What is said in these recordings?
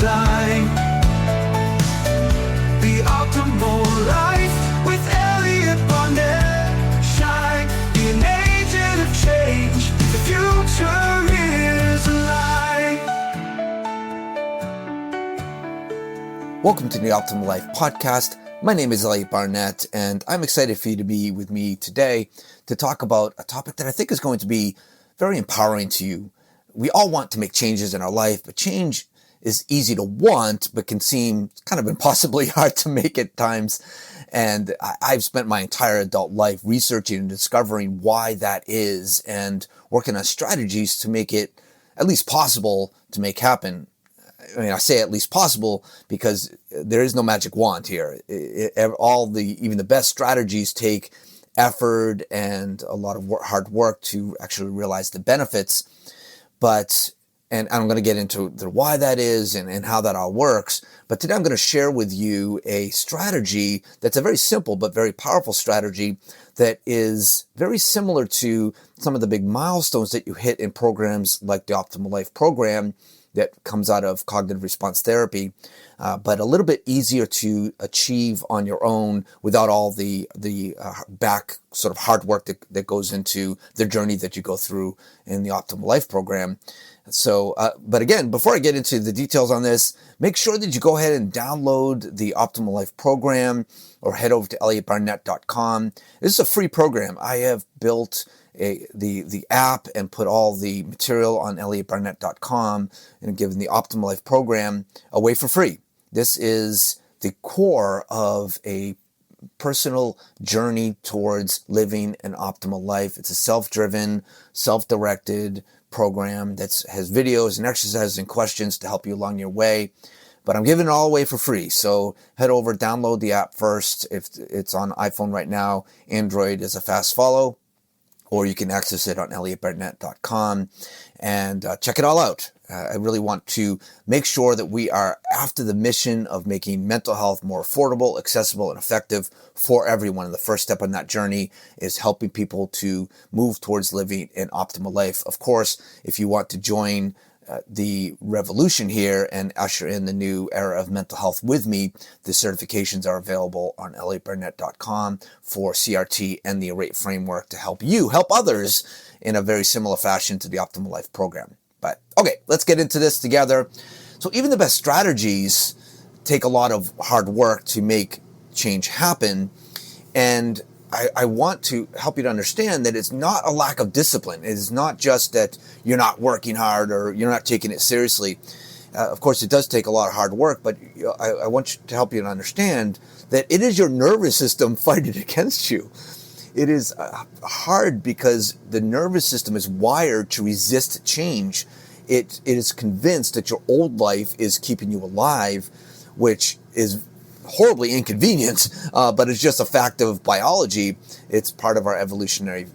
design. The optimal life with ARAEt Barnett. Shine, be an agent of change. The future is alive. Welcome to the Optimal Life podcast. My name is ARAEt Barnett, and I'm excited for you to be with me today to talk about a topic that I think is going to be very empowering to you. We all want to make changes in our life, but change is easy to want, but can seem kind of impossibly hard to make at times. And I've spent my entire adult life researching and discovering why that is and working on strategies to make it at least possible to make happen. I mean, I say at least possible because there is no magic wand here. Even the best strategies take effort and a lot of hard work to actually realize the benefits. And I'm going to get into why that is and how that all works. But today I'm going to share with you a strategy that's a very simple but very powerful strategy that is very similar to some of the big milestones that you hit in programs like the Optimal Life program that comes out of cognitive response therapy, but a little bit easier to achieve on your own without all the back sort of hard work that goes into the journey that you go through in the Optimal Life program. So, but again, before I get into the details on this, make sure that you go ahead and download the Optimal Life program or head over to ARAEtbarnett.com. This is a free program. I have built the app and put all the material on ARAEtbarnett.com and given the Optimal Life program away for free. This is the core of a personal journey towards living an optimal life. It's a self-driven, self-directed program that has videos and exercises and questions to help you along your way. But I'm giving it all away for free. So head over, download the app first. If it's on iPhone right now, Android is a fast follow, or you can access it on ARAEtbarnett.com and check it all out. I really want to make sure that we are after the mission of making mental health more affordable, accessible, and effective for everyone. And the first step on that journey is helping people to move towards living an optimal life. Of course, if you want to join the revolution here and usher in the new era of mental health with me, the certifications are available on ARAEtbarnett.com for CRT and the ARAEt framework to help you help others in a very similar fashion to the Optimal Life program. But okay, let's get into this together. So even the best strategies take a lot of hard work to make change happen. And I want to help you to understand that it's not a lack of discipline. It is not just that you're not working hard or you're not taking it seriously. Of course, it does take a lot of hard work, but I want to help you to understand that it is your nervous system fighting against you. It is hard because the nervous system is wired to resist change. It is convinced that your old life is keeping you alive, which is horribly inconvenient, but it's just a fact of biology. It's part of our evolutionary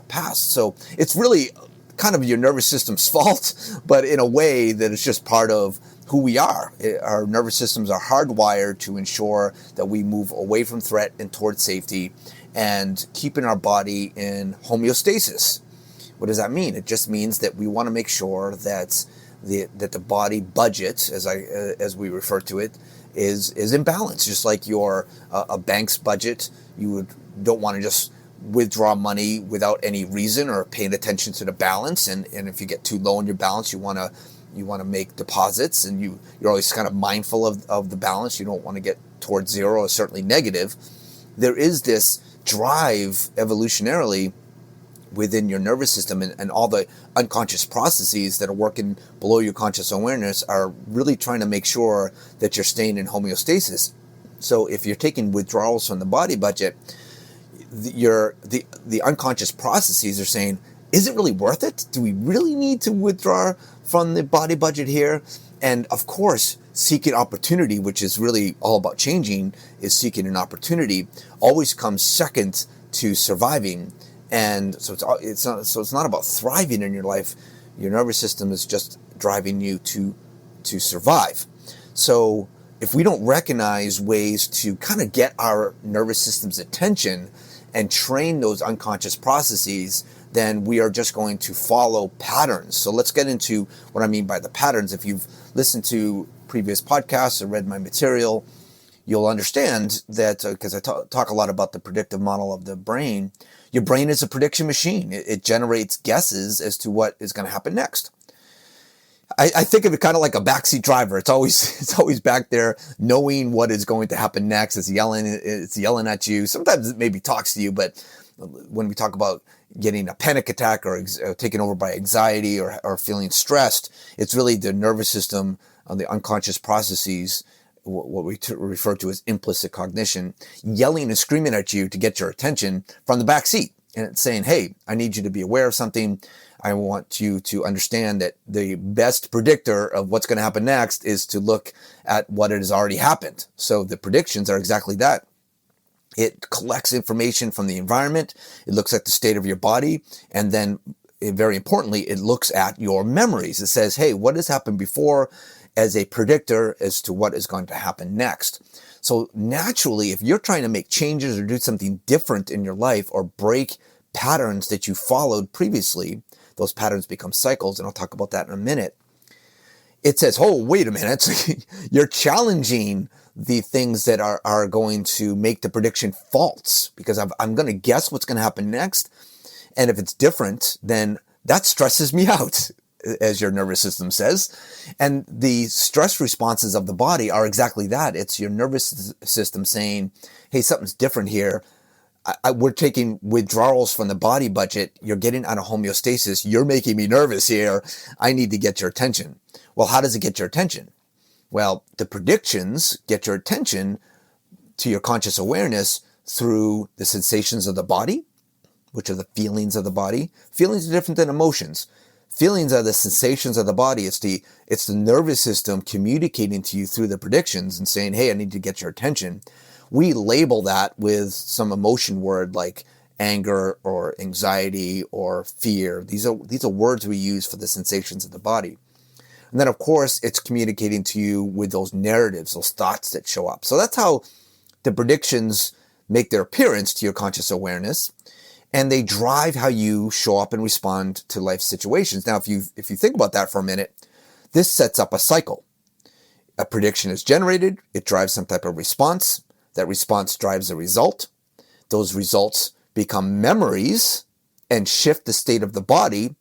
past. So it's really kind of your nervous system's fault, but in a way that it's just part of who we are. Our nervous systems are hardwired to ensure that we move away from threat and towards safety and keeping our body in homeostasis. What does that mean? It just means that we want to make sure that the body budget, as we refer to it, is in balance. Just like a bank's budget, you don't want to just withdraw money without any reason or paying attention to the balance. And if you get too low in your balance, you want to make deposits, and you're always kind of mindful of the balance. You don't want to get towards zero or certainly negative. There is this drive evolutionarily within your nervous system, and all the unconscious processes that are working below your conscious awareness are really trying to make sure that you're staying in homeostasis. So if you're taking withdrawals from the body budget, the unconscious processes are saying, is it really worth it? Do we really need to withdraw from the body budget here? And of course, seeking opportunity, which is really all about changing, is seeking an opportunity, always comes second to surviving. And so it's not about thriving in your life. Your nervous system is just driving you to survive. So if we don't recognize ways to kind of get our nervous system's attention and train those unconscious processes, then we are just going to follow patterns. So let's get into what I mean by the patterns. If you've listened to previous podcasts or read my material, you'll understand that, because I talk a lot about the predictive model of the brain, your brain is a prediction machine. It generates guesses as to what is going to happen next. I think of it kind of like a backseat driver. It's always back there knowing what is going to happen next. It's yelling at you. Sometimes it maybe talks to you, but when we talk about getting a panic attack or taken over by anxiety or feeling stressed, it's really the nervous system, the unconscious processes, what we refer to as implicit cognition, yelling and screaming at you to get your attention from the back seat. And it's saying, hey, I need you to be aware of something. I want you to understand that the best predictor of what's going to happen next is to look at what has already happened. So the predictions are exactly that. It collects information from the environment. It looks at the state of your body. And then, very importantly, it looks at your memories. It says, hey, what has happened before, as a predictor as to what is going to happen next. So naturally, if you're trying to make changes or do something different in your life or break patterns that you followed previously, those patterns become cycles, and I'll talk about that in a minute. It says, oh, wait a minute. You're challenging the things that are going to make the prediction false, because I'm going to guess what's going to happen next. And if it's different, then that stresses me out, as your nervous system says. And the stress responses of the body are exactly that. It's your nervous system saying, hey, something's different here. We're taking withdrawals from the body budget. You're getting out of homeostasis. You're making me nervous here. I need to get your attention. Well, how does it get your attention? Well, the predictions get your attention to your conscious awareness through the sensations of the body, which are the feelings of the body. Feelings are different than emotions. Feelings are the sensations of the body. It's the nervous system communicating to you through the predictions and saying, hey, I need to get your attention. We label that with some emotion word like anger or anxiety or fear. These are words we use for the sensations of the body. And then, of course, it's communicating to you with those narratives, those thoughts that show up. So that's how the predictions make their appearance to your conscious awareness. And they drive how you show up and respond to life situations. Now, if you think about that for a minute, this sets up a cycle. A prediction is generated. It drives some type of response. That response drives a result. Those results become memories and shift the state of the body.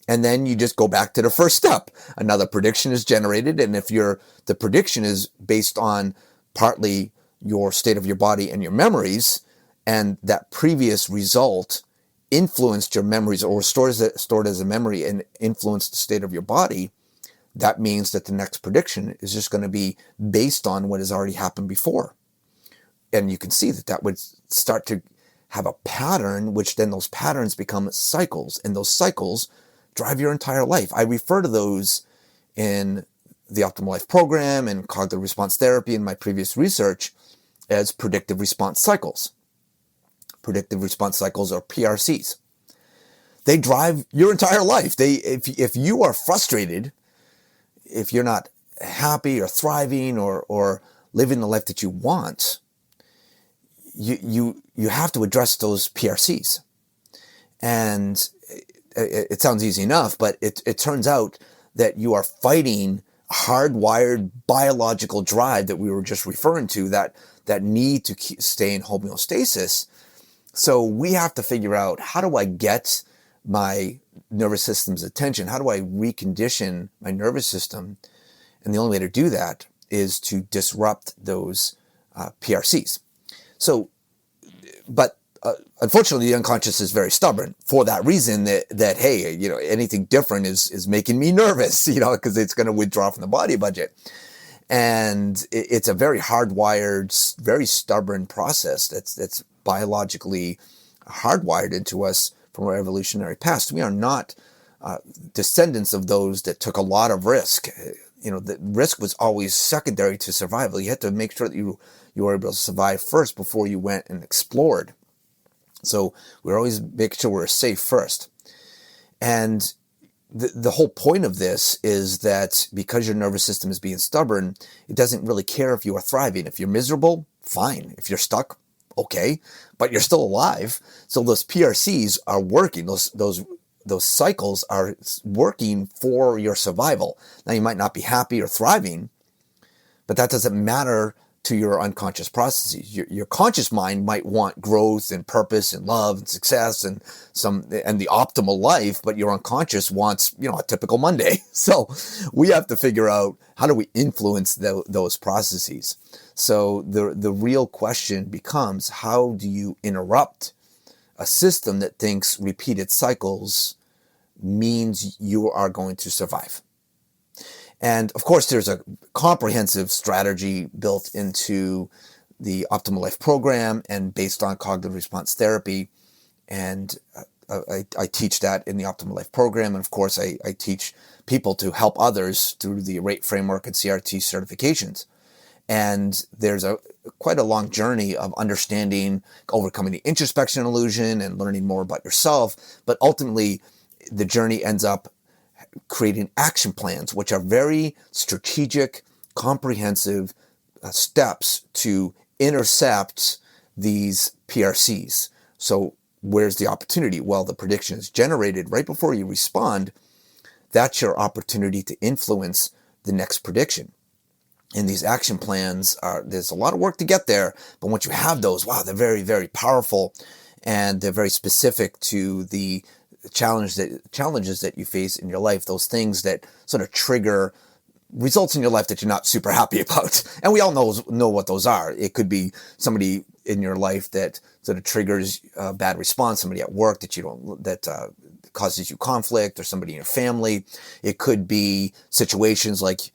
And then you just go back to the first step. Another prediction is generated. And if the prediction is based on partly your state of your body and your memories, and that previous result influenced your memories or stored as a memory and influenced the state of your body, that means that the next prediction is just going to be based on what has already happened before. And you can see that would start to have a pattern, which then those patterns become cycles, and those cycles drive your entire life. I refer to those in the Optimal Life program and cognitive response therapy in my previous research as predictive response cycles. Predictive response cycles, or PRCs. They drive your entire life. If you are frustrated, if you're not happy or thriving or living the life that you want, you have to address those PRCs. And it sounds easy enough, but it turns out that you are fighting a hardwired biological drive that we were just referring to, that need to stay in homeostasis. So we have to figure out, how do I get my nervous system's attention? How do I recondition my nervous system? And the only way to do that is to disrupt those PRCs. So, but unfortunately, the unconscious is very stubborn for that reason, that hey, anything different is making me nervous, because it's going to withdraw from the body budget. And it's a very hardwired, very stubborn process that's biologically hardwired into us from our evolutionary past. We are not descendants of those that took a lot of risk. The risk was always secondary to survival. You had to make sure that you were able to survive first before you went and explored. So we're always making sure we're safe first. And the whole point of this is that because your nervous system is being stubborn, it doesn't really care if you are thriving. If you're miserable, fine. If you're stuck, okay, but you're still alive. So those PRCs are working. Those cycles are working for your survival. Now, you might not be happy or thriving, But that doesn't matter to your unconscious processes. Your conscious mind might want growth and purpose and love and success and the optimal life, but your unconscious wants, a typical Monday. So we have to figure out, how do we influence those processes? So the real question becomes, how do you interrupt a system that thinks repeated cycles means you are going to survive? And of course, there's a comprehensive strategy built into the Optimal Life program and based on cognitive response therapy. And I teach that in the Optimal Life program. And of course, I teach people to help others through the ARAEt framework and CRT certifications. And there's quite a long journey of understanding, overcoming the introspection illusion and learning more about yourself. But ultimately, the journey ends up creating action plans, which are very strategic, comprehensive steps to intercept these PRCs. So where's the opportunity? Well, the prediction is generated right before you respond. That's your opportunity to influence the next prediction. And these action plans there's a lot of work to get there, but once you have those, wow, they're very, very powerful, and they're very specific to the challenges that you face in your life, those things that sort of trigger results in your life that you're not super happy about. And we all know what those are. It could be somebody in your life that sort of triggers a bad response, somebody at work that causes you conflict, or somebody in your family. It could be situations like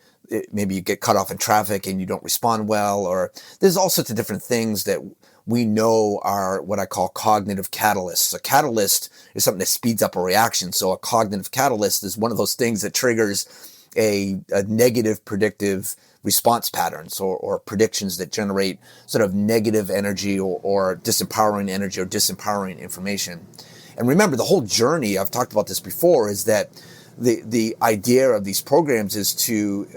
maybe you get cut off in traffic and you don't respond well, or there's all sorts of different things that we know are what I call cognitive catalysts. A catalyst is something that speeds up a reaction. So a cognitive catalyst is one of those things that triggers a negative predictive response patterns or predictions that generate sort of negative energy or disempowering energy or disempowering information. And remember, the whole journey, I've talked about this before, is that the idea of these programs is to,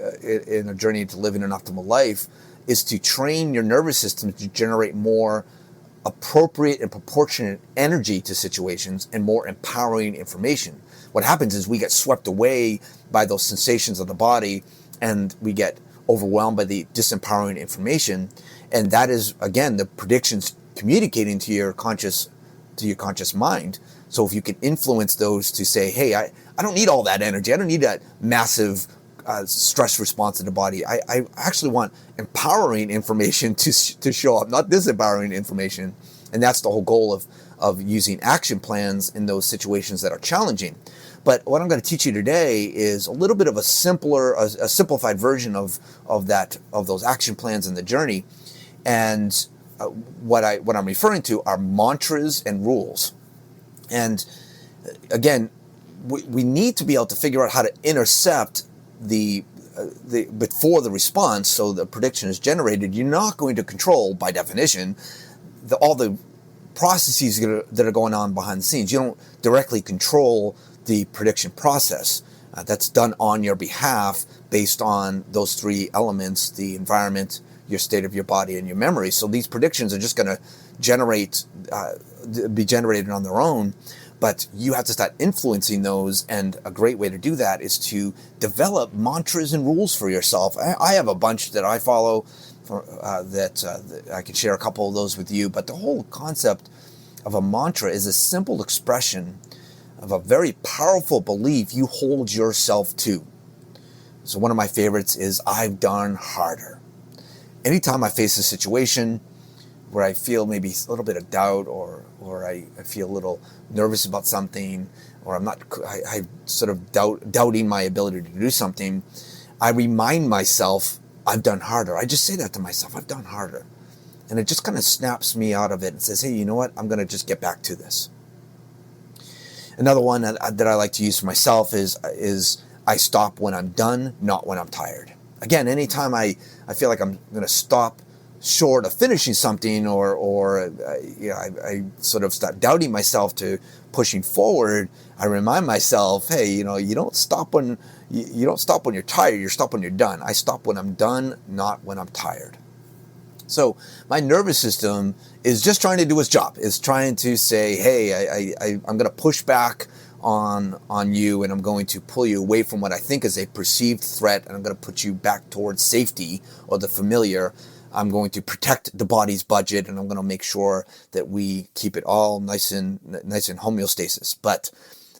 in a journey to living an optimal life, is to train your nervous system to generate more appropriate and proportionate energy to situations and more empowering information. What happens is we get swept away by those sensations of the body, and we get overwhelmed by the disempowering information. And that is, again, the predictions communicating to your conscious mind. So if you can influence those to say, hey, I don't need all that energy. I don't need that massive stress response in the body. I actually want empowering information to show up, not disempowering information. And that's the whole goal of using action plans in those situations that are challenging. But what I'm going to teach you today is a little bit of a simplified version of those action plans in the journey. And what I'm referring to are mantras and rules. And again, we need to be able to figure out how to intercept before the response, so the prediction is generated. You're not going to control, by definition, all the processes that are going on behind the scenes. You don't directly control the prediction process. That's done on your behalf based on those three elements: the environment, your state of your body, and your memory. So these predictions are just going to be generated on their own. But you have to start influencing those, and a great way to do that is to develop mantras and rules for yourself. I have a bunch that I follow that I can share a couple of those with you, but the whole concept of a mantra is a simple expression of a very powerful belief you hold yourself to. So one of my favorites is, I've done harder. Anytime I face a situation where I feel maybe a little bit of doubt, or I feel a little nervous about something, or I sort of doubting my ability to do something, I remind myself, I've done harder. I just say that to myself, I've done harder. And it just kind of snaps me out of it and says, hey, you know what? I'm going to just get back to this. Another one that I like to use for myself is I stop when I'm done, not when I'm tired. Again, anytime I feel like I'm going to stop short of finishing something, or I sort of start doubting myself to pushing forward, I remind myself, hey, you don't stop when you're tired. You stop when you're done. I stop when I'm done, not when I'm tired. So my nervous system is just trying to do its job. It's trying to say, hey, I'm going to push back on you, and I'm going to pull you away from what I think is a perceived threat, and I'm going to put you back towards safety or the familiar. I'm going to protect the body's budget, and I'm going to make sure that we keep it all nice and homeostasis. But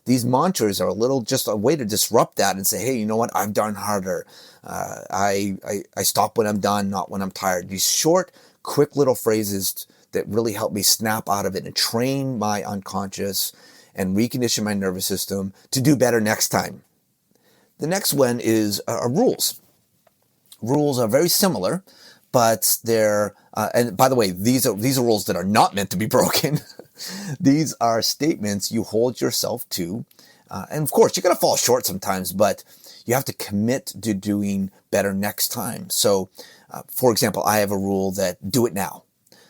these mantras are just a way to disrupt that and say, hey, you know what? I've done harder. I stop when I'm done, not when I'm tired. These short, quick little phrases that really help me snap out of it and train my unconscious and recondition my nervous system to do better next time. The next one is rules. Rules are very similar, but they're, and by the way, these are rules that are not meant to be broken. These are statements you hold yourself to. And of course, you're going to fall short sometimes, but you have to commit to doing better next time. So, for example, I have a rule that do it now.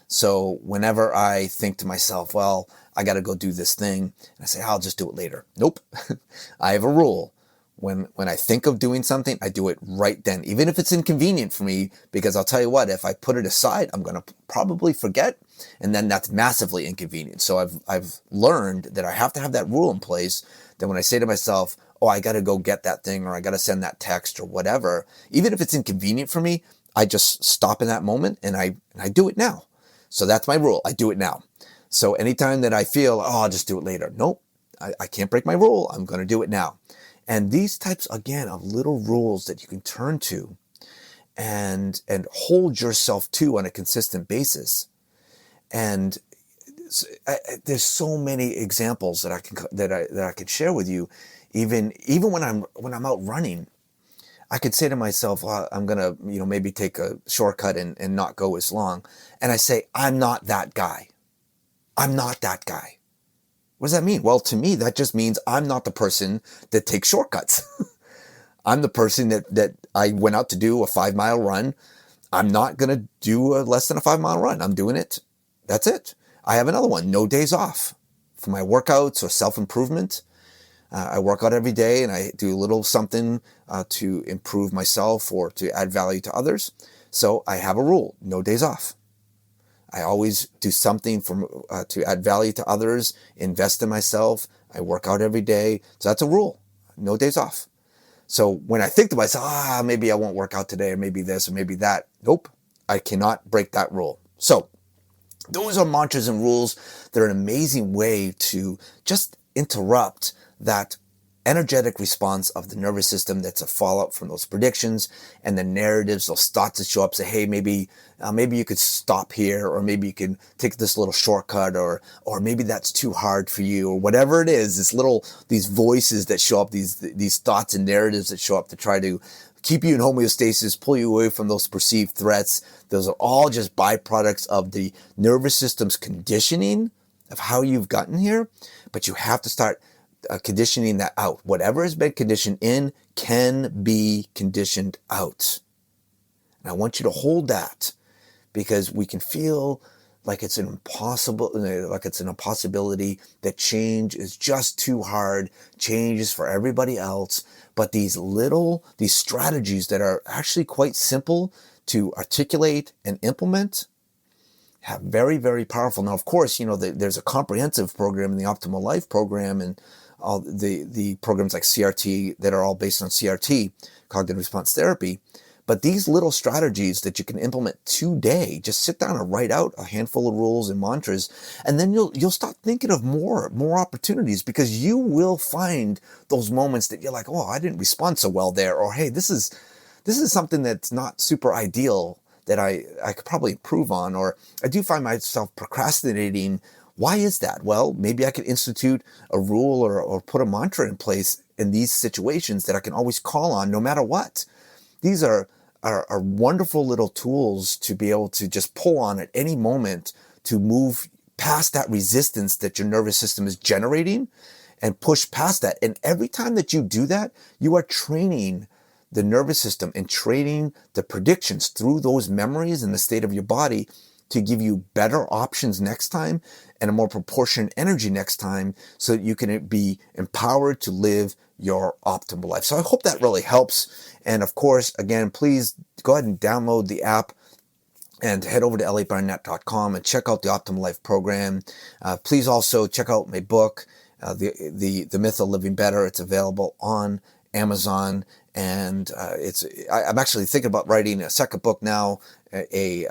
So whenever I think to myself, well, I got to go do this thing, and I say, I'll just do it later. Nope. I have a rule. When I think of doing something, I do it right then, even if it's inconvenient for me, because I'll tell you what, if I put it aside, I'm going to probably forget, and then that's massively inconvenient. So I've learned that I have to have that rule in place, that when I say to myself, oh, I got to go get that thing, or I got to send that text or whatever, even if it's inconvenient for me, I just stop in that moment and I do it now. So that's my rule. I do it now. So anytime that I feel, oh, I'll just do it later. Nope, I can't break my rule. I'm going to do it now. And these types, again, of little rules that you can turn to and hold yourself to on a consistent basis. And there's so many examples that I could share with you. Even when I'm out running, I could say to myself, well, I'm going to, maybe take a shortcut and not go as long. And I say, I'm not that guy. I'm not that guy. What does that mean? Well, to me, that just means I'm not the person that takes shortcuts. I'm the person that I went out to do a 5-mile run. I'm not going to do a less than a 5-mile run. I'm doing it. That's it. I have another one, no days off for my workouts or self-improvement. I work out every day and I do a little something to improve myself or to add value to others. So I have a rule, no days off. I always do something to add value to others, invest in myself. I work out every day. So that's a rule, no days off. So when I think to myself, maybe I won't work out today, or maybe this, or maybe that. Nope, I cannot break that rule. So those are mantras and rules. They're an amazing way to just interrupt that energetic response of the nervous system that's a fallout from those predictions and the narratives. They'll start to show up, say, hey, maybe you could stop here, or maybe you can take this little shortcut, or maybe that's too hard for you, or whatever it is. These voices that show up, these thoughts and narratives that show up to try to keep you in homeostasis, pull you away from those perceived threats. Those are all just byproducts of the nervous system's conditioning of how you've gotten here. But you have to start conditioning that out. Whatever has been conditioned in can be conditioned out. And I want you to hold that, because we can feel like it's an impossibility, that change is just too hard, change is for everybody else. But these strategies that are actually quite simple to articulate and implement have very, very powerful. Now, of course, there's a comprehensive program in the Optimal Life program, and all the programs like CRT that are all based on CRT, cognitive response therapy. But these little strategies that you can implement today, just sit down and write out a handful of rules and mantras, and then you'll start thinking of more opportunities, because you will find those moments that you're like, oh, I didn't respond so well there, or hey, this is something that's not super ideal that I could probably improve on, or I do find myself procrastinating. Why is that? Well, maybe I could institute a rule or put a mantra in place in these situations that I can always call on no matter what. These are wonderful little tools to be able to just pull on at any moment to move past that resistance that your nervous system is generating and push past that. And every time that you do that, you are training the nervous system and training the predictions through those memories and the state of your body to give you better options next time and a more proportionate energy next time, so that you can be empowered to live your optimal life. So I hope that really helps. And of course, again, please go ahead and download the app and head over to ARAET and check out the Optimal Life program. Please also check out my book, The Myth of Living Better. It's available on Amazon, and I'm actually thinking about writing a second book now, a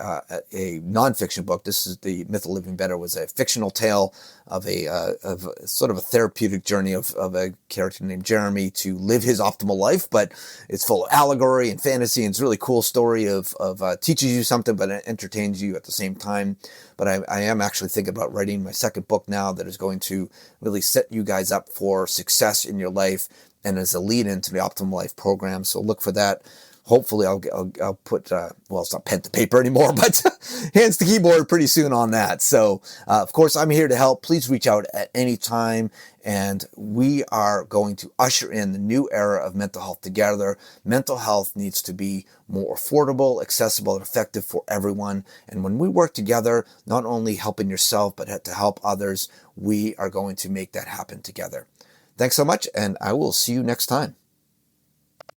nonfiction book. This is The Myth of Living Better, was a fictional tale of of sort of a therapeutic journey of a character named Jeremy to live his optimal life, but it's full of allegory and fantasy, and it's a really cool story of teaches you something but it entertains you at the same time. But I am actually thinking about writing my second book now that is going to really set you guys up for success in your life and as a lead into the Optimal Life program. So look for that. Hopefully I'll put, well, it's not pen to paper anymore, but hands to keyboard pretty soon on that. So, of course, I'm here to help. Please reach out at any time. And we are going to usher in the new era of mental health together. Mental health needs to be more affordable, accessible, and effective for everyone. And when we work together, not only helping yourself, but to help others, we are going to make that happen together. Thanks so much, and I will see you next time.